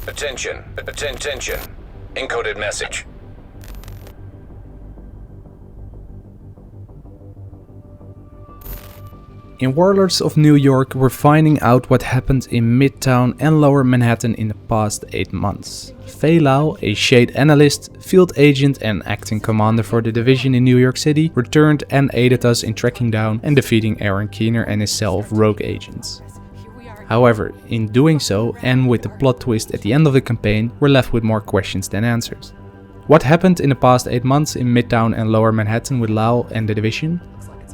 Attention. Attention. Encoded message. In Warlords of New York, we're finding out what happened in Midtown and Lower Manhattan in the past 8 months. Faye Lau, a shade analyst, field agent and acting commander for the division in New York City, returned and aided us in tracking down and defeating Aaron Keener and his cell of rogue agents. However, in doing so, and with the plot twist at the end of the campaign, we're left with more questions than answers. What happened in the past 8 months in Midtown and Lower Manhattan with Lau and the division?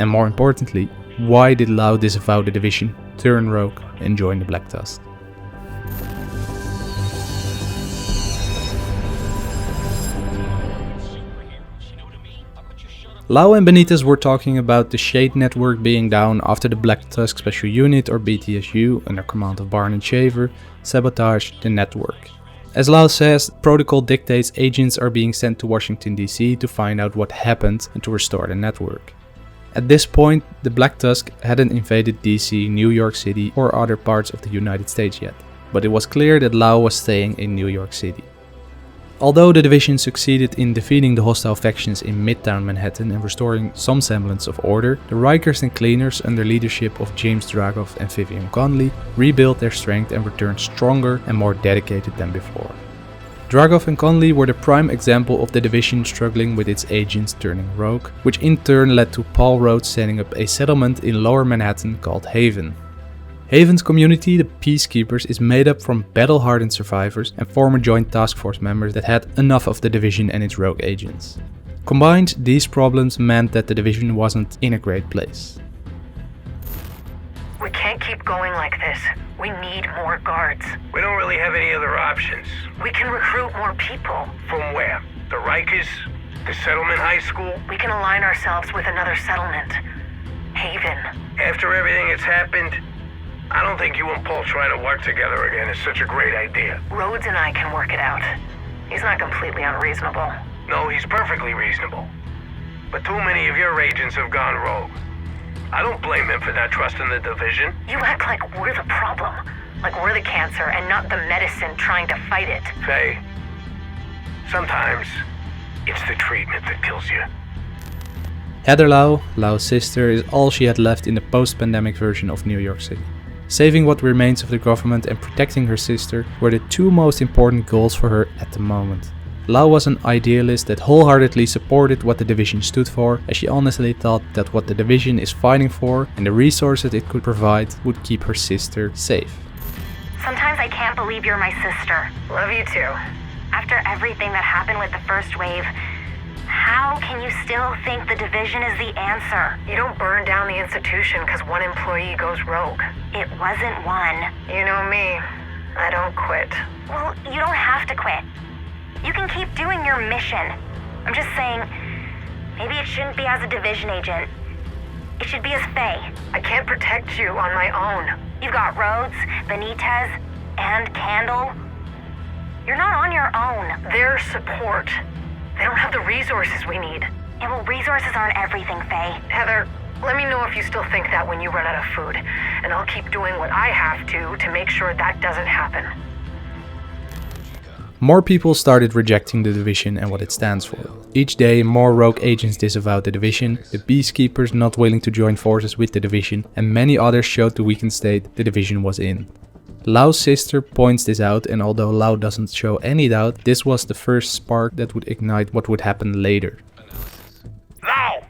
And more importantly, why did Lau disavow the division, turn rogue and join the Black Tusk? Lau and Benitez were talking about the Shade network being down after the Black Tusk Special Unit, or BTSU, under command of Barn and Schaeffer, sabotaged the network. As Lau says, protocol dictates agents are being sent to Washington DC to find out what happened and to restore the network. At this point, the Black Tusk hadn't invaded DC, New York City or other parts of the United States yet, but it was clear that Lau was staying in New York City. Although the division succeeded in defeating the hostile factions in Midtown Manhattan and restoring some semblance of order, the Rikers and Cleaners under leadership of James Dragov and Vivian Conley rebuilt their strength and returned stronger and more dedicated than before. Dragov and Conley were the prime example of the division struggling with its agents turning rogue, which in turn led to Paul Rhodes setting up a settlement in Lower Manhattan called Haven. Haven's community, the Peacekeepers, is made up from battle-hardened survivors and former Joint Task Force members that had enough of the division and its rogue agents. Combined, these problems meant that the division wasn't in a great place. We can't keep going like this. We need more guards. We don't really have any other options. We can recruit more people. From where? The Rikers? The settlement high school? We can align ourselves with another settlement. Haven. After everything that's happened, I don't think you and Paul trying to work together again is such a great idea. Rhodes and I can work it out. He's not completely unreasonable. No, he's perfectly reasonable. But too many of your agents have gone rogue. I don't blame him for not trusting the division. You act like we're the problem. Like we're the cancer and not the medicine trying to fight it. Faye, sometimes it's the treatment that kills you. Heather Lau, Lau's sister, is all she had left in the post-pandemic version of New York City. Saving what remains of the government and protecting her sister were the two most important goals for her at the moment. Lau was an idealist that wholeheartedly supported what the division stood for, as she honestly thought that what the division is fighting for and the resources it could provide would keep her sister safe. Sometimes I can't believe you're my sister. Love you too. After everything that happened with the first wave, how can you still think the division is the answer? You don't burn down the institution because one employee goes rogue. It wasn't one. You know me. I don't quit. Well, you don't have to quit. You can keep doing your mission. I'm just saying, maybe it shouldn't be as a division agent. It should be as Faye. I can't protect you on my own. You've got Rhodes, Benitez, and Candle. You're not on your own. Their support. They don't have the resources we need. Yeah, well, resources aren't everything, Faye. Heather, let me know if you still think that when you run out of food. And I'll keep doing what I have to make sure that doesn't happen. More people started rejecting the division and what it stands for. Each day, more rogue agents disavowed the division, the Peacekeepers not willing to join forces with the division, and many others showed the weakened state the division was in. Lau's sister points this out, and although Lau doesn't show any doubt, this was the first spark that would ignite what would happen later. Lau!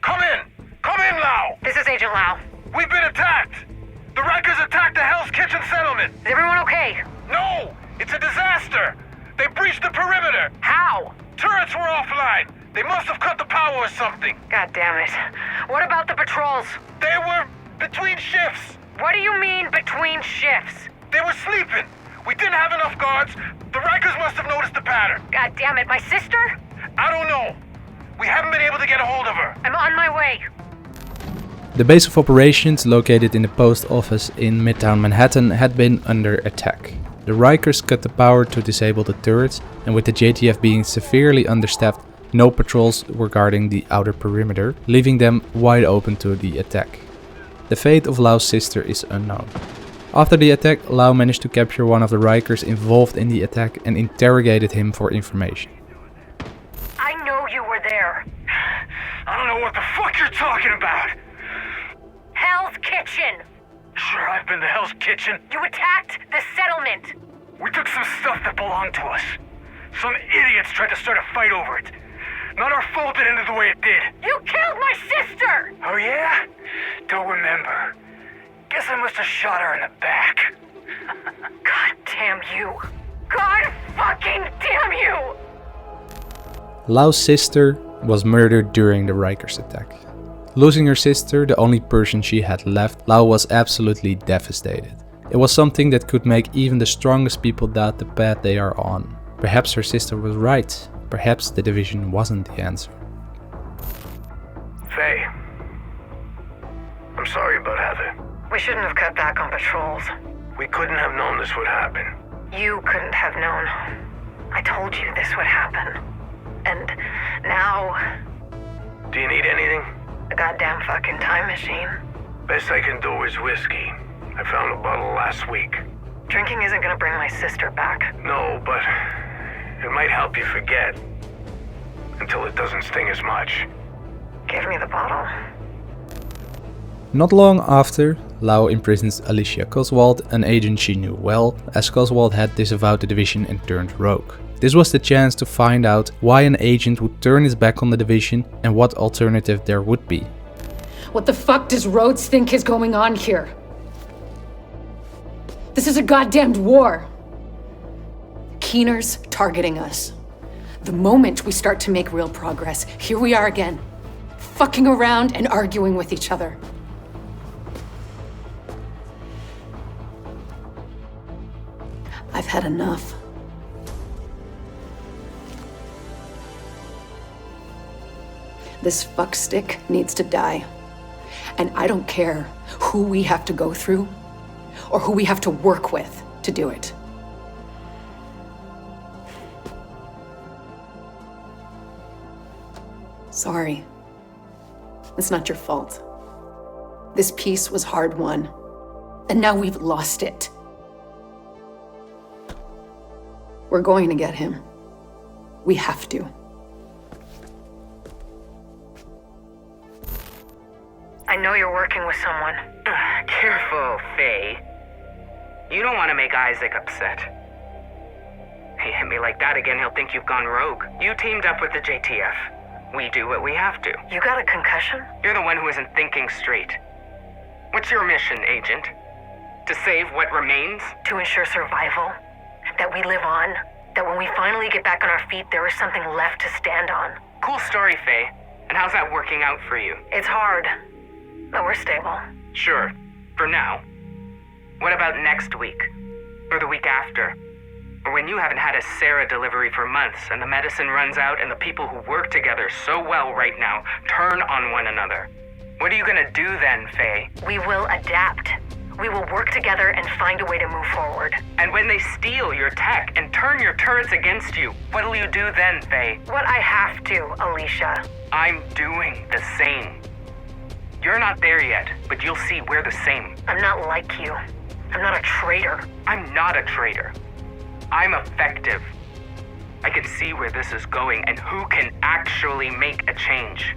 Come in! Come in, Lau! This is Agent Lau. We've been attacked! The Rikers attacked the Hell's Kitchen settlement! Is everyone okay? No! It's a disaster! They breached the perimeter! How? Turrets were offline! They must have cut the power or something! God damn it. What about the patrols? They were between shifts! What do you mean between shifts? They were sleeping! We didn't have enough guards! The Rikers must have noticed the pattern! God damn it, my sister? I don't know! We haven't been able to get a hold of her! I'm on my way. The base of operations, located in the post office in Midtown Manhattan, had been under attack. The Rikers cut the power to disable the turrets, and with the JTF being severely understaffed, no patrols were guarding the outer perimeter, leaving them wide open to the attack. The fate of Lau's sister is unknown. After the attack, Lau managed to capture one of the Rikers involved in the attack and interrogated him for information. I know you were there. I don't know what the fuck you're talking about. Hell's Kitchen! Sure, I've been to Hell's Kitchen. You attacked the settlement! We took some stuff that belonged to us. Some idiots tried to start a fight over it. Not our fault it ended the way it did. You killed my sister! Oh yeah? Don't remember. Guess I must have shot her in the back. God damn you! God fucking damn you! Lau's sister was murdered during the Rikers attack. Losing her sister, the only person she had left, Lau was absolutely devastated. It was something that could make even the strongest people doubt the path they are on. Perhaps her sister was right. Perhaps the division wasn't the answer. Faye. I'm sorry about Heather. We shouldn't have cut back on patrols. We couldn't have known this would happen. You couldn't have known. I told you this would happen. And now... Do you need anything? a goddamn fucking time machine. Best I can do is whiskey. I found a bottle last week. Drinking isn't gonna bring my sister back. No, but it might help you forget. Until it doesn't sting as much. Give me the bottle. Not long after, Lau imprisons Alicia Coswald, an agent she knew well, as Coswald had disavowed the division and turned rogue. This was the chance to find out why an agent would turn his back on the division and what alternative there would be. What the fuck does Rhodes think is going on here? This is a goddamned war. Keener's targeting us. The moment we start to make real progress, here we are again, fucking around and arguing with each other. I've had enough. This fuckstick needs to die. And I don't care who we have to go through or who we have to work with to do it. Sorry. It's not your fault. This peace was hard won, and now we've lost it. We're going to get him. We have to. I know you're working with someone. Careful, Faye. You don't want to make Isaac upset. He hit me like that again, he'll think you've gone rogue. You teamed up with the JTF. We do what we have to. You got a concussion? You're the one who isn't thinking straight. What's your mission, Agent? To save what remains? To ensure survival. That we live on. That when we finally get back on our feet, there is something left to stand on. Cool story, Faye. And how's that working out for you? It's hard, but we're stable. Sure, for now. What about next week? Or the week after? Or when you haven't had a Sarah delivery for months and the medicine runs out and the people who work together so well right now turn on one another? What are you gonna do then, Faye? We will adapt. We will work together and find a way to move forward. And when they steal your tech and turn your turrets against you, what'll you do then, Faye? What I have to, Alicia. I'm doing the same. You're not there yet, but you'll see we're the same. I'm not like you. I'm not a traitor. I'm not a traitor. I'm effective. I can see where this is going and who can actually make a change.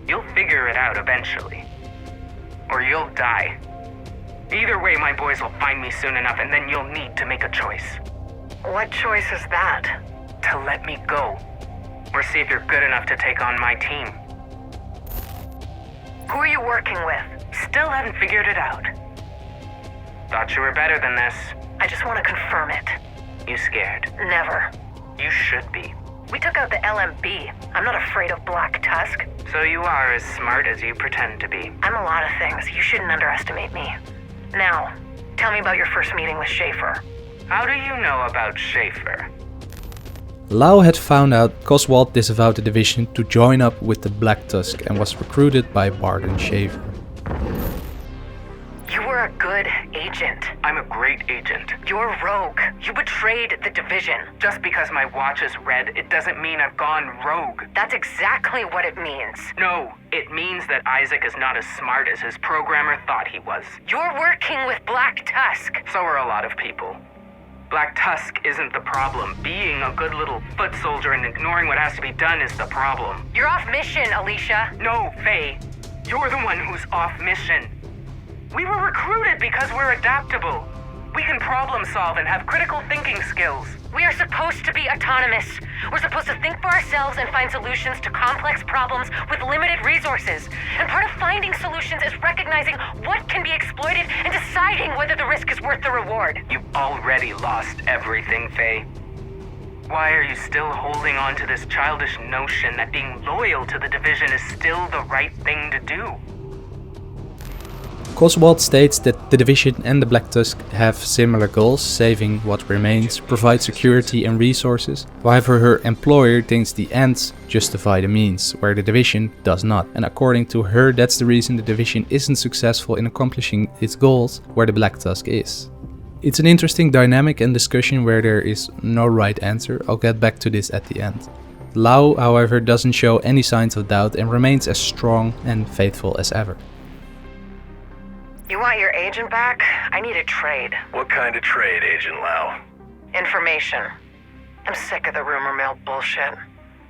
You'll figure it out eventually. Or you'll die. Either way, my boys will find me soon enough, and then you'll need to make a choice. What choice is that? To let me go. Or see if you're good enough to take on my team. Who are you working with? Still haven't figured it out. Thought you were better than this. I just want to confirm it. You scared? Never. You should be. We took out the LMB. I'm not afraid of Black Tusk. So you are as smart as you pretend to be. I'm a lot of things. You shouldn't underestimate me. Now, tell me about your first meeting with Schaeffer. How do you know about Schaeffer? Lau had found out Coswald disavowed the division to join up with the Black Tusk and was recruited by Barton Schaeffer. You were a good agent. I'm a great agent. You're rogue. You betrayed the division. Just because my watch is red, it doesn't mean I've gone rogue. That's exactly what it means. No, it means that Isaac is not as smart as his programmer thought he was. You're working with Black Tusk. So are a lot of people. Black Tusk isn't the problem. Being a good little foot soldier and ignoring what has to be done is the problem. You're off mission, Alicia. No, Faye. You're the one who's off mission. We were recruited because we're adaptable. We can problem solve and have critical thinking skills. We are supposed to be autonomous. We're supposed to think for ourselves and find solutions to complex problems with limited resources. And part of finding solutions is recognizing what can be exploited and deciding whether the risk is worth the reward. You've already lost everything, Faye. Why are you still holding on to this childish notion that being loyal to the division is still the right thing to do? Oswald states that the division and the Black Tusk have similar goals, saving what remains, provide security and resources. However, her employer thinks the ends justify the means, where the division does not. And according to her, that's the reason the division isn't successful in accomplishing its goals, where the Black Tusk is. It's an interesting dynamic and discussion where there is no right answer. I'll get back to this at the end. Lau, however, doesn't show any signs of doubt and remains as strong and faithful as ever. You want your agent back? I need a trade. What kind of trade, Agent Lau? Information. I'm sick of the rumor mill bullshit.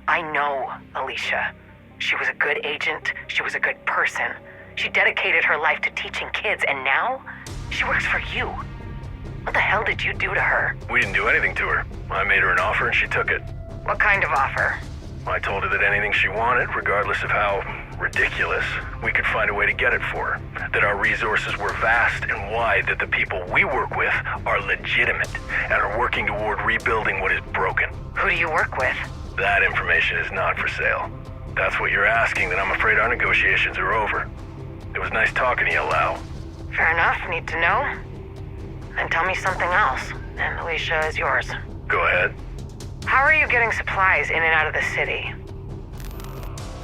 I know Alicia. She was a good agent. She was a good person. She dedicated her life to teaching kids, and now she works for you. What the hell did you do to her? We didn't do anything to her. I made her an offer and she took it. What kind of offer? I told her that anything she wanted, regardless of how ridiculous, we could find a way to get it for her. That our resources were vast and wide, that the people we work with are legitimate and are working toward rebuilding what is broken. Who do you work with? That information is not for sale. That's what you're asking, then I'm afraid our negotiations are over. It was nice talking to you, Lau. Fair enough, need to know. Then tell me something else, and Alicia is yours. Go ahead. How are you getting supplies in and out of the city?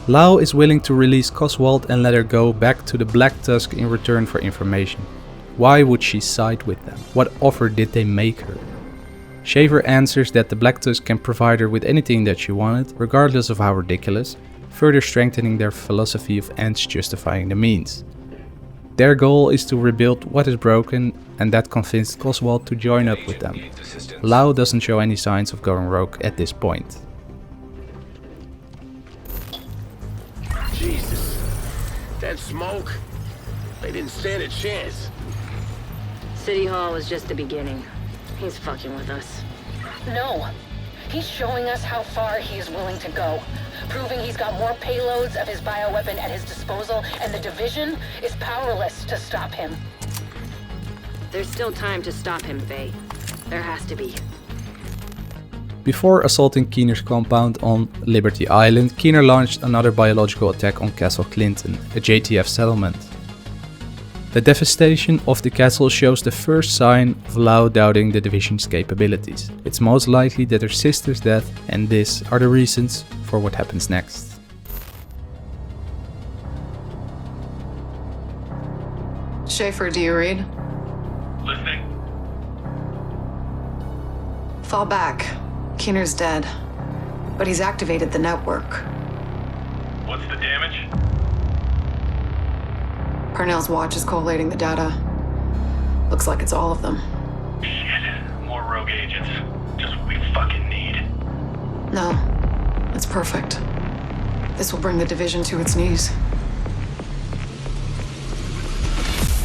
Lau is willing to release Oswald and let her go back to the Black Tusk in return for information. Why would she side with them? What offer did they make her? Schaeffer answers that the Black Tusk can provide her with anything that she wanted, regardless of how ridiculous, further strengthening their philosophy of ends justifying the means. Their goal is to rebuild what is broken, and that convinced Oswald to join up with them. Lau doesn't show any signs of going rogue at this point. Jesus, that smoke, they didn't stand a chance. City Hall was just the beginning. He's fucking with us. No. He's showing us how far he is willing to go. Proving he's got more payloads of his bioweapon at his disposal, and the division is powerless to stop him. There's still time to stop him, Faye. There has to be. Before assaulting Keener's compound on Liberty Island, Keener launched another biological attack on Castle Clinton, a JTF settlement. The devastation of the castle shows the first sign of Lau doubting the division's capabilities. It's most likely that her sister's death and this are the reasons for what happens next. Schaeffer, do you read? Listening. Fall back. Keener's dead. But he's activated the network. What's the damage? Parnell's watch is collating the data. Looks like it's all of them. Shit, more rogue agents. Just what we fucking need. No, it's perfect. This will bring the division to its knees.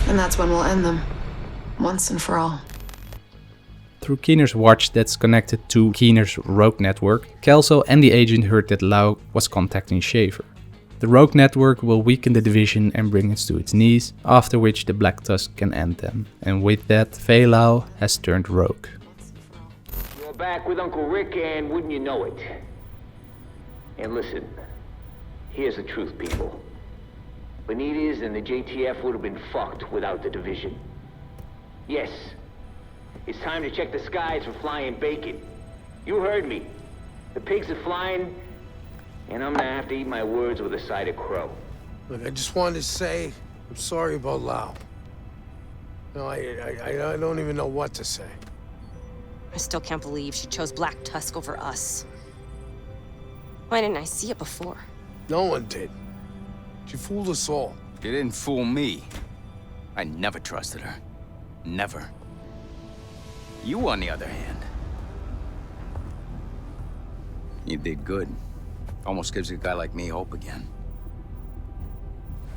And that's when we'll end them. Once and for all. Through Keener's watch that's connected to Keener's rogue network, Kelso and the agent heard that Lau was contacting Schaeffer. The rogue network will weaken the division and bring it to its knees, after which the Black Tusk can end them. And with that, Faye Lau has turned rogue. You're back with Uncle Rick, and wouldn't you know it? And listen, here's the truth, people. Benitez and the JTF would have been fucked without the division. Yes, it's time to check the skies for flying bacon. You heard me. The pigs are flying, and I'm gonna have to eat my words with a side of crow. Look, I just wanted to say I'm sorry about Lau. No, I don't even know what to say. I still can't believe she chose Black Tusk over us. Why didn't I see it before? No one did. She fooled us all. She didn't fool me. I never trusted her. Never. You, on the other hand, you did good. Almost gives a guy like me hope again.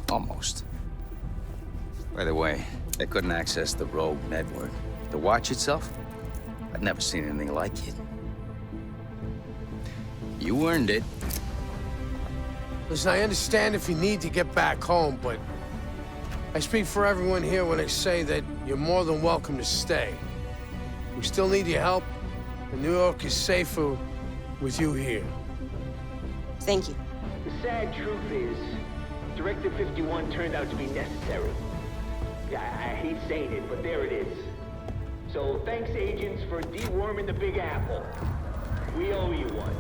Almost. By the way, I couldn't access the Rogue network. The watch itself, I'd never seen anything like it. You earned it. Listen, I understand if you need to get back home, but I speak for everyone here when I say that you're more than welcome to stay. We still need your help, and New York is safer with you here. Thank you. The sad truth is, Directive 51 turned out to be necessary. Yeah, I hate saying it, but there it is. So thanks, agents, for deworming the Big Apple. We owe you one.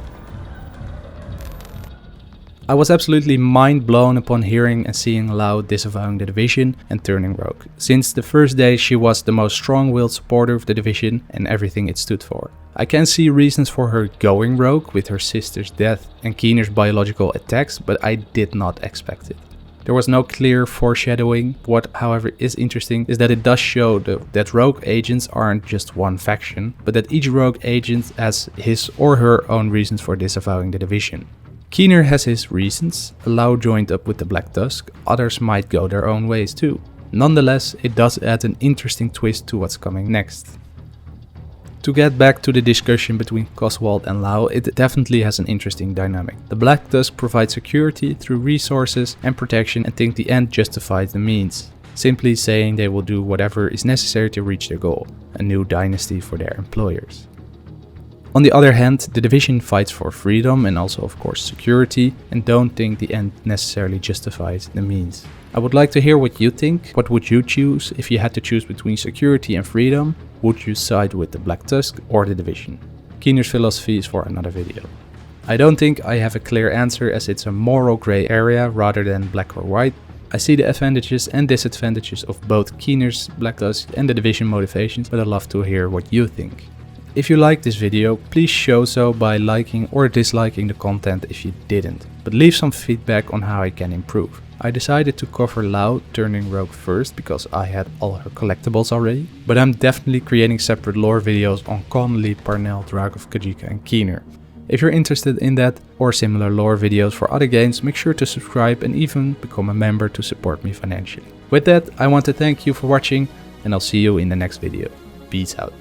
I was absolutely mind blown upon hearing and seeing Lau disavowing the Division and turning rogue. Since the first day she was the most strong-willed supporter of the Division and everything it stood for. I can see reasons for her going rogue with her sister's death and Keener's biological attacks, but I did not expect it. There was no clear foreshadowing. What, however, is interesting is that it does show that rogue agents aren't just one faction, but that each rogue agent has his or her own reasons for disavowing the Division. Keener has his reasons, Lau joined up with the Black Tusk, others might go their own ways too. Nonetheless, it does add an interesting twist to what's coming next. To get back to the discussion between Oswald and Lau, it definitely has an interesting dynamic. The Black Tusk provides security through resources and protection and think the end justifies the means, simply saying they will do whatever is necessary to reach their goal, a new dynasty for their employers. On the other hand, the Division fights for freedom and also of course security and don't think the end necessarily justifies the means. I would like to hear what you think. What would you choose if you had to choose between security and freedom? Would you side with the Black Tusk or the Division? Keener's philosophy is for another video. I don't think I have a clear answer as it's a moral grey area rather than black or white. I see the advantages and disadvantages of both Keener's Black Tusk and the Division motivations, but I'd love to hear what you think. If you liked this video, please show so by liking or disliking the content if you didn't, but leave some feedback on how I can improve. I decided to cover Lau turning rogue first because I had all her collectibles already, but I'm definitely creating separate lore videos on Connolly, Parnell, Drakov, Kajika and Keener. If you're interested in that or similar lore videos for other games, make sure to subscribe and even become a member to support me financially. With that, I want to thank you for watching and I'll see you in the next video. Peace out.